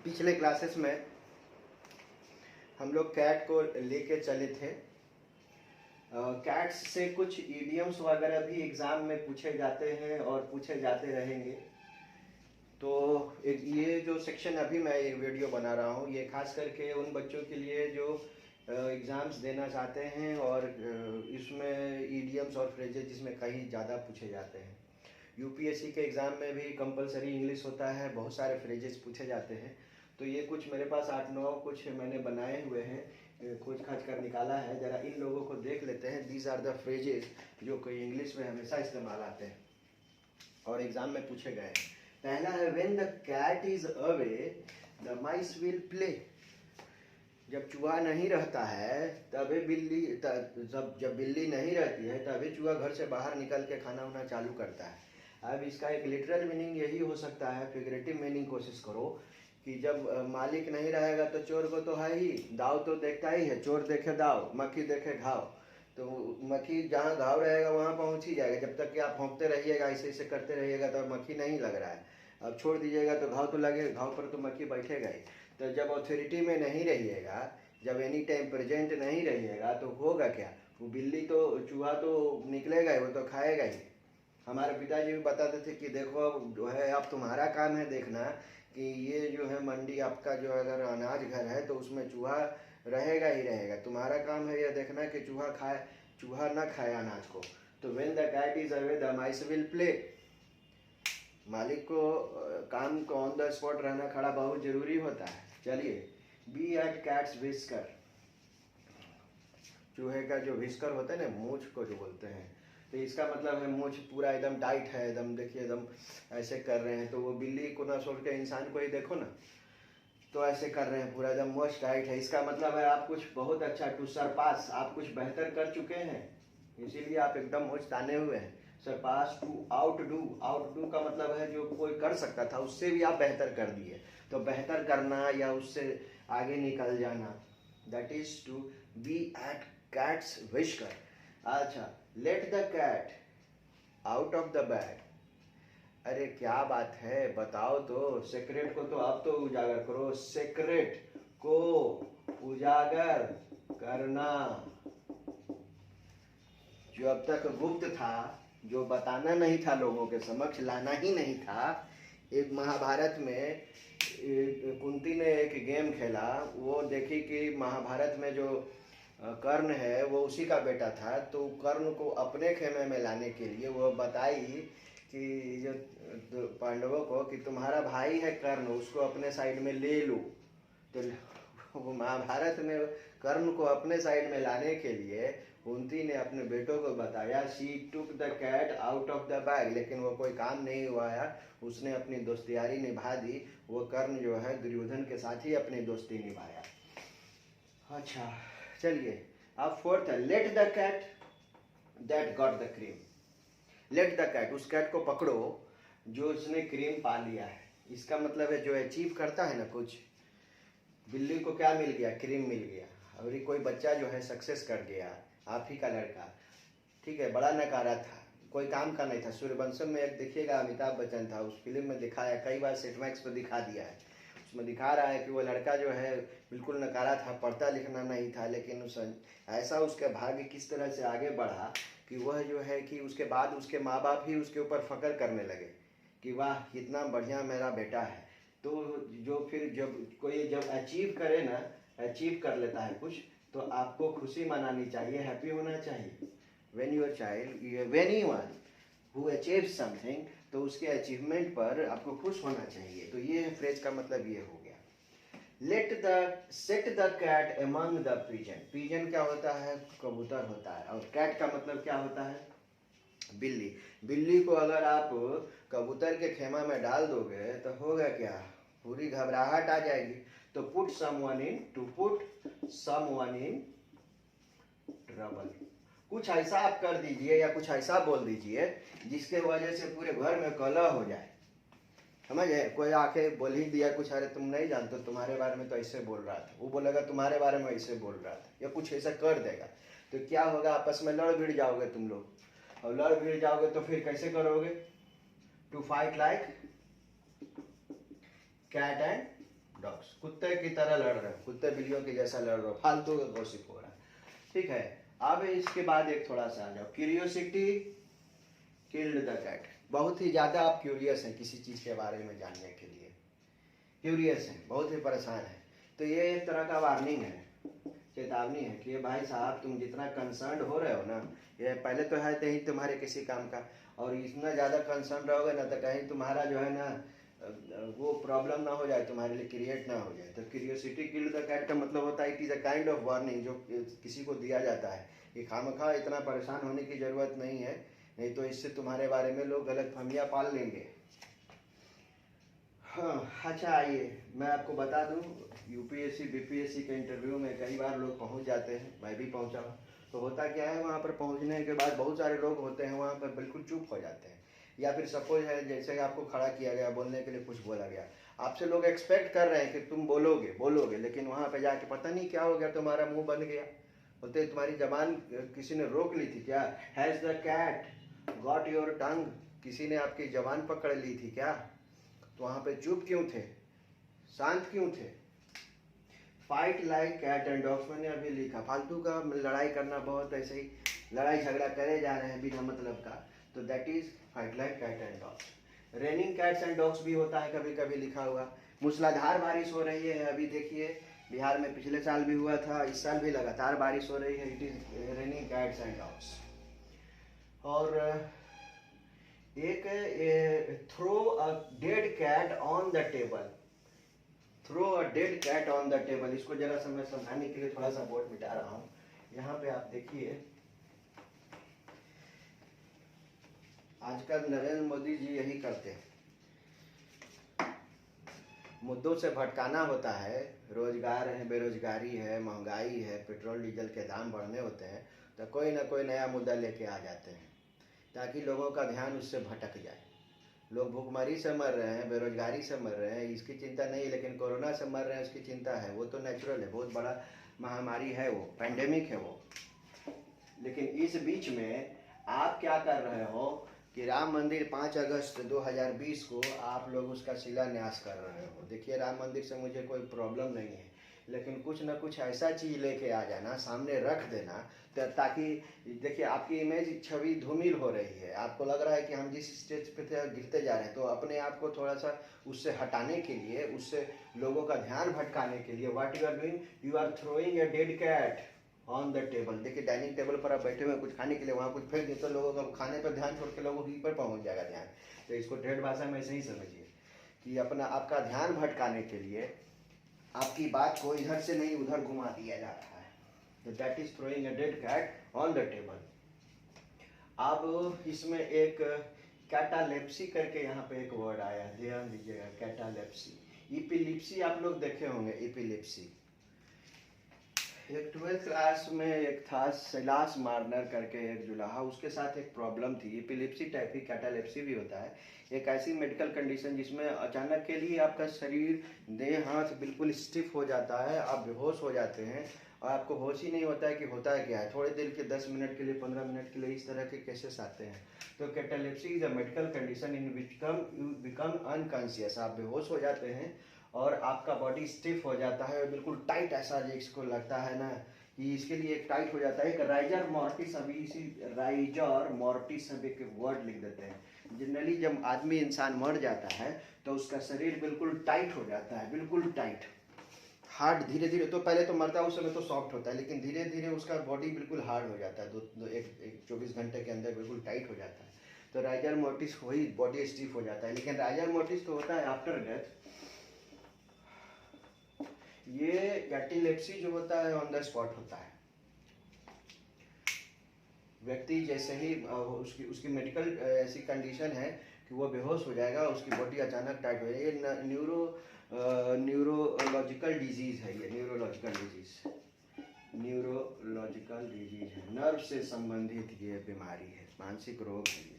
पिछले क्लासेस में हम लोग कैट को लेके चले थे। कैट्स से कुछ इडियम्स वगैरह भी एग्ज़ाम में पूछे जाते हैं और पूछे जाते रहेंगे। तो ये जो सेक्शन अभी मैं ये वीडियो बना रहा हूँ ये खास करके उन बच्चों के लिए जो एग्ज़ाम्स देना चाहते हैं और इसमें इडियम्स और फ्रेजेस जिसमें कहीं ज़्यादा पूछे जाते हैं। यूपीएससी के एग्ज़ाम में भी कंपलसरी इंग्लिश होता है, बहुत सारे फ्रेजेस पूछे जाते हैं। तो ये कुछ मेरे पास 8-9 कुछ मैंने बनाए हुए हैं, खोज खाज कर निकाला है। ज़रा इन लोगों को देख लेते हैं। दीज आर द फ्रेजेस जो कोई इंग्लिश में हमेशा इस्तेमाल आते हैं और एग्ज़ाम में पूछे गए हैं। पहला है when the cat is away the mice will play. जब चूहा नहीं रहता है तभी बिल्ली जब बिल्ली नहीं रहती है तभी चूहा घर से बाहर निकल के खाना वाना चालू करता है। अब इसका एक लिटरल मीनिंग यही हो सकता है, फिगरेटिव मीनिंग कोशिश करो कि जब मालिक नहीं रहेगा तो चोर को तो है ही, दाव तो देखता ही है, चोर देखे दाव, मक्खी देखे घाव। तो मक्खी जहाँ घाव रहेगा वहाँ पहुँच ही जाएगा। जब तक कि आप भौंकते रहिएगा, ऐसे ऐसे करते रहिएगा तो मक्खी नहीं लग रहा है। अब छोड़ दीजिएगा तो घाव तो लगेगा, घाव पर तो मक्खी बैठेगा ही। तो जब अथॉरिटी में नहीं रहिएगा, जब एनी टाइम प्रेजेंट नहीं रहिएगा तो होगा क्या? वो बिल्ली तो चूहा तो निकलेगा ही, वो तो खाएगा ही। हमारे पिताजी भी बताते थे कि देखो अब जो है अब तुम्हारा काम है देखना कि ये जो है मंडी आपका जो अगर अनाज घर है तो उसमें चूहा रहेगा ही रहेगा। तुम्हारा काम है यह देखना कि चूहा ना खाए अनाज को। तो when the cat is away the mice will play. मालिक को काम को ऑन द स्पॉट रहना खड़ा बहुत जरूरी होता है। चलिए, बी एट कैट्स विस्कर। चूहे का जो विस्कर होता है ना, मूछ को जो बोलते हैं, तो इसका मतलब है मूछ पूरा एकदम टाइट है, एकदम देखिए एकदम ऐसे कर रहे हैं। तो वो बिल्ली को ना छोड़ के इंसान को ही देखो ना, तो ऐसे कर रहे हैं, पूरा एकदम मूछ टाइट है। इसका मतलब है आप कुछ बहुत अच्छा, टू सरपास, आप कुछ बेहतर कर चुके हैं, इसीलिए आप एकदम मूछ ताने हुए हैं। Sarpass, to outdo. आउटडू का मतलब है जो कोई कर सकता था उससे भी आप बेहतर कर दिए। तो बेहतर करना या उससे आगे निकल जाना, that is to be at cat's whisker. अच्छा, let the cat out of the bag. अरे क्या बात है, बताओ तो। सेक्रेट को तो आप तो उजागर करो, सेक्रेट को उजागर करना। जो अब तक गुप्त था, जो बताना नहीं था, लोगों के समक्ष लाना ही नहीं था। एक महाभारत में कुंती ने एक गेम खेला, वो देखी कि महाभारत में जो कर्ण है वो उसी का बेटा था। तो कर्ण को अपने खेमे में लाने के लिए वो बताई कि जो पांडवों को कि तुम्हारा भाई है कर्ण, उसको अपने साइड में ले लो। तो वो महाभारत में कर्ण को अपने साइड में लाने के लिए कुंती ने अपने बेटों को बताया, she took the cat out of the bag. लेकिन वो कोई काम नहीं हुआ है, उसने अपनी दोस्तियारी निभा दी। वो कर्ण जो है दुर्योधन के साथ ही अपनी दोस्ती निभाया। अच्छा चलिए, अब फोर्थ है let the cat that got the cream. Let the cat, उस कैट को पकड़ो जो उसने क्रीम पा लिया है। इसका मतलब है जो अचीव करता है ना कुछ। बिल्ली को क्या मिल गया? क्रीम मिल गया। और ये कोई बच्चा जो है सक्सेस कर गया, आप ही का लड़का, ठीक है, बड़ा नकारा था, कोई काम का नहीं था। सूर्यवंशम में एक देखिएगा अमिताभ बच्चन था, उस फिल्म में दिखाया, कई बार सेटमैक्स पर दिखा दिया है। उसमें दिखा रहा है कि वो लड़का जो है बिल्कुल नकारा था, पढ़ता लिखना नहीं था, लेकिन ऐसा उसका भाग्य किस तरह से आगे बढ़ा कि वह जो है कि उसके बाद उसके माँ बाप ही उसके ऊपर फख्र करने लगे कि वाह कितना बढ़िया मेरा बेटा है। तो जो फिर जब कोई जब अचीव करे ना, अचीव कर लेता है कुछ, तो आपको खुशी मनानी चाहिए, हैप्पी होना चाहिए। When your child, when anyone who achieves something, तो उसके अचीवमेंट पर आपको खुश होना चाहिए। तो ये फ्रेज का मतलब ये हो गया। Set the cat among the pigeon. Pigeon क्या होता है? कबूतर होता है। और कैट का मतलब क्या होता है? बिल्ली। बिल्ली को अगर आप कबूतर के खेमा में डाल दोगे तो होगा क्या? पूरी घबराहट आ जाएगी। तो put someone in, to put someone in trouble. कुछ ऐसा आप कर दीजिए या कुछ ऐसा बोल दीजिए जिसके वजह से पूरे घर में कलह हो जाए। समझे? कोई आके बोल ही दिया कुछ, अरे तुम नहीं जानते, तुम्हारे बारे में तो ऐसे बोल रहा था, वो बोलेगा तुम्हारे बारे में ऐसे बोल रहा था, या कुछ ऐसा कर देगा। तो क्या होगा? आपस में लड़ भिड़ जाओगे तुम लोग, और लड़ भिड़ जाओगे तो फिर कैसे करोगे? To fight like cat and dogs, कुत्ते की तरह लड़ रहे हो, कुत्ते बिल्लियों के जैसा लड़ रहे हो, फालतू का गॉसिप हो रहा है। ठीक है, अब इसके बाद एक थोड़ा सा आ जाओ, क्यूरियोसिटी किल्ड द कैट। बहुत ही ज़्यादा आप क्यूरियस हैं किसी चीज़ के बारे में जानने के लिए, क्यूरियस हैं, बहुत ही परेशान हैं, तो ये एक तरह का वार्निंग है, चेतावनी है कि भाई साहब तुम जितना कंसर्न हो रहे हो ना, ये पहले तो है तो ही तुम्हारे किसी काम का, और इतना ज़्यादा कंसर्न रहोगे ना तो कहीं तुम्हारा जो है ना वो प्रॉब्लम ना हो जाए, तुम्हारे लिए क्रिएट ना हो जाए। तो क्यूरियोसिटी किल्ड द कैट का मतलब होता है it is a kind of warning जो किसी को दिया जाता है कि खामखा इतना परेशान होने की ज़रूरत नहीं है, नहीं तो इससे तुम्हारे बारे में लोग गलतफहमियां पाल लेंगे। हाँ, अच्छा आइए मैं आपको बता दूं, यूपीएससी बीपीएससी के इंटरव्यू में कई बार लोग पहुंच जाते हैं, मैं भी पहुंचा हूँ। तो होता क्या है, वहाँ पर पहुंचने के बाद बहुत सारे लोग होते हैं वहाँ पर बिल्कुल चुप हो जाते हैं, या फिर सपोज है जैसे आपको खड़ा किया गया, बोलने के लिए कुछ बोला गया, आपसे लोग एक्सपेक्ट कर रहे हैं कि तुम बोलोगे बोलोगे, लेकिन वहाँ पर जाके पता नहीं क्या हो गया, तुम्हारा मुँह बन गया, बोलते तुम्हारी जबान किसी ने रोक ली थी क्या, has the cat got your tongue, किसी ने आपकी जबान पकड़ ली थी क्या। तो वहाँ पे चुप क्यों थे, शांत क्यों थे। Fight like cat and dogs, मैंने अभी लिखा, फालतू का लड़ाई करना, बहुत ऐसे ही लड़ाई झगड़ा करे जा रहे हैं बिना मतलब का, तो that is fight like cat and dogs. Raining cats and dogs भी होता है कभी कभी लिखा हुआ। मूसलाधार बारिश हो रही है, अभी देखिए बिहार में पिछले साल भी हुआ था, इस साल भी लगातार बारिश हो रही है, it is raining cats and dogs. और एक throw a dead cat on the table, throw a dead cat on the table, इसको जरा सा मैं समझाने के लिए थोड़ा सा बोर्ड मिटा रहा हूँ। यहाँ पे आप देखिए, आजकल नरेंद्र मोदी जी यही करते हैं, मुद्दों से भटकाना होता है, रोजगार है, बेरोजगारी है, महंगाई है, पेट्रोल डीजल के दाम बढ़ने होते हैं, तो कोई ना कोई नया मुद्दा लेके आ जाते हैं ताकि लोगों का ध्यान उससे भटक जाए। लोग भूखमरी से मर रहे हैं, बेरोजगारी से मर रहे हैं, इसकी चिंता नहीं, लेकिन कोरोना से मर रहे हैं उसकी चिंता है, वो तो नेचुरल है, बहुत बड़ा महामारी है, वो पैंडेमिक है वो। लेकिन इस बीच में आप क्या कर रहे हो कि राम मंदिर 5 अगस्त 2020 को आप लोग उसका शिलान्यास कर रहे हो। देखिए राम मंदिर से मुझे कोई प्रॉब्लम नहीं है, लेकिन कुछ ना कुछ ऐसा चीज़ लेके आ जाना, सामने रख देना, ताकि देखिए आपकी इमेज छवि धूमिल हो रही है, आपको लग रहा है कि हम जिस स्टेज पे थे गिरते जा रहे हैं, तो अपने आप को थोड़ा सा उससे हटाने के लिए, उससे लोगों का ध्यान भटकाने के लिए what you are doing, you are throwing a dead cat on the table. देखिए डाइनिंग टेबल पर आप बैठे हुए कुछ खाने के लिए, वहाँ कुछ फेंक देते, तो लोगों का खाने पर ध्यान छोड़ के लोगों की पर पहुँच जाएगा ध्यान। तो इसको ठेठ भाषा में ऐसे ही समझिए कि अपना आपका ध्यान भटकाने के लिए आपकी बात को इधर से नहीं उधर घुमा दिया जा रहा है, तो that is throwing a dead cat on the table. अब इसमें एक कैटालेप्सी करके यहाँ पे एक वर्ड आया, ध्यान दीजिएगा, कैटालेप्सी। इपिलिप्सी आप लोग देखे होंगे, इपिलिप्सी। एक 12th क्लास में एक था सिलास मार्नर करके एक जुलाहा, उसके साथ एक प्रॉब्लम थी, एपिलेप्सी टाइप की कैटालेप्सी भी होता है, एक ऐसी मेडिकल कंडीशन जिसमें अचानक के लिए आपका शरीर, देह हाथ बिल्कुल स्टिफ हो जाता है, आप बेहोश हो जाते हैं और आपको होश ही नहीं होता है कि होता है क्या है। थोड़ी देर के 10 मिनट के लिए, 15 मिनट के लिए इस तरह के केसेस आते हैं। तो catalepsy is a medical condition in which you become unconscious, आप बेहोश हो जाते हैं और आपका बॉडी स्टिफ हो जाता है, बिल्कुल टाइट, ऐसा जिसको लगता है ना कि इसके लिए एक टाइट हो जाता है। एक राइजर मॉर्टिस, अभी इसी राइजर मॉर्टिस हम एक वर्ड लिख देते हैं। जनरली जब आदमी इंसान मर जाता है तो उसका शरीर बिल्कुल टाइट हो जाता है, बिल्कुल टाइट, हार्ड, धीरे धीरे, तो पहले तो मरता है उस समय तो सॉफ्ट होता है, लेकिन धीरे धीरे उसका बॉडी बिल्कुल हार्ड हो जाता है, एक 24 घंटे के अंदर बिल्कुल टाइट हो जाता है। तो राइजर मोर्टिस वही बॉडी स्टिफ हो जाता है। लेकिन राइजर मोर्टिस तो होता है आफ्टर डेथ। ये कैटालेप्सी जो होता है ऑन द स्पॉट होता है, व्यक्ति जैसे ही उसकी मेडिकल ऐसी कंडीशन है कि वो बेहोश हो जाएगा, उसकी बॉडी अचानक टाइट हो जाएगी। ये न्यूरोलॉजिकल डिजीज है, ये न्यूरोलॉजिकल डिजीज है, नर्व से संबंधित ये बीमारी है, मानसिक रोग है ये,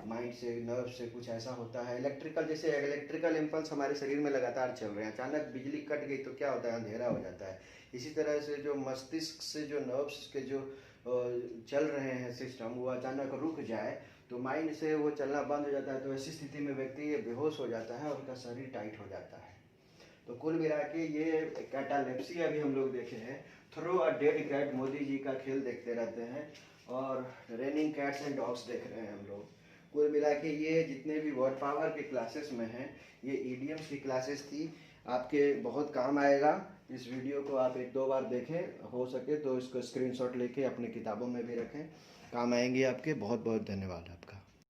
माइंड से, नर्व से कुछ ऐसा होता है। इलेक्ट्रिकल, जैसे इलेक्ट्रिकल इम्पल्स हमारे शरीर में लगातार चल रहे हैं, अचानक बिजली कट गई तो क्या होता है, अंधेरा हो जाता है। इसी तरह से जो मस्तिष्क से जो नर्व्स के जो चल रहे हैं सिस्टम, वो अचानक रुक जाए तो माइंड से वो चलना बंद हो जाता है, तो ऐसी स्थिति में व्यक्ति बेहोश हो जाता है और उसका शरीर टाइट हो जाता है। तो कुल मिला के ये कैटालेप्सी अभी हम लोग देखे हैं, throw a dead cat, Modi ji का खेल देखते रहते हैं, और रेनिंग कैट्स एंड डॉग्स देख रहे हैं हम लोग। कुल मिला के ये जितने भी वर्ड पावर के क्लासेस में हैं, ये ईडियम्स की क्लासेस थी, आपके बहुत काम आएगा। इस वीडियो को आप 1-2 बार देखें, हो सके तो इसको स्क्रीनशॉट लेके अपनी किताबों में भी रखें, काम आएंगे आपके। बहुत बहुत धन्यवाद आपका।